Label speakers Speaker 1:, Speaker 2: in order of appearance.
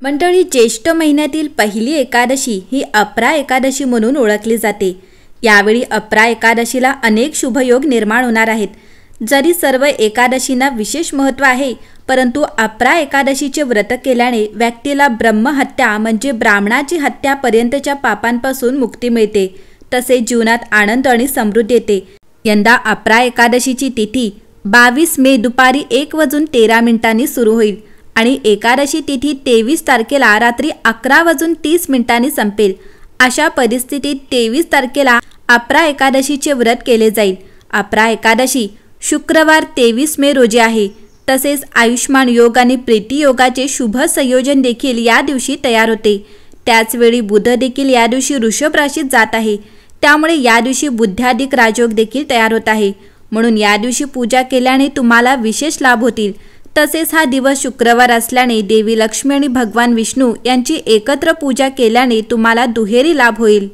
Speaker 1: मंडळी, ज्येष्ठ महिन्यातील पहिली एकादशी ही अपरा एकादशी म्हणून ओळखली जाते। यावेळी अपरा एकादशीला अनेक शुभयोग निर्माण होणार आहेत। जरी सर्व एकादशींना विशेष महत्त्व आहे, परंतु अपरा एकादशीचे व्रत केल्याने व्यक्तीला ब्रह्महत्या म्हणजे ब्राह्मणाची हत्या पर्यंतच्या पापांपासून मुक्ती मिळते, तसेच जीवनात आनंद आणि समृद्धी येते। यंदा अपरा एकादशीची तिथी 22 मे दुपारी 1:13 सुरू होईल आणि एकादशी तिथी 23 तारखेला रात्री 11:30 संपेल। अशा परिस्थितीत 23 तारखेला अपरा एकादशीचे व्रत केले जाईल। अपरा एकादशी शुक्रवार 23 मे रोजी आहे। तसेच आयुष्मान योग आणि प्रीती योगाचे शुभ संयोजन देखील या दिवशी तयार होते। त्याचवेळी बुध देखील या दिवशी वृषभ राशीत जात आहे, त्यामुळे या दिवशी बुद्ध्याधिक राजयोग देखील तयार होत आहे। म्हणून या दिवशी पूजा केल्याने तुम्हाला विशेष लाभ होतील। तसेच हा दिवस शुक्रवार असल्याने देवी लक्ष्मी आणि भगवान विष्णू यांची एकत्र पूजा केल्याने तुम्हाला दुहेरी लाभ होईल।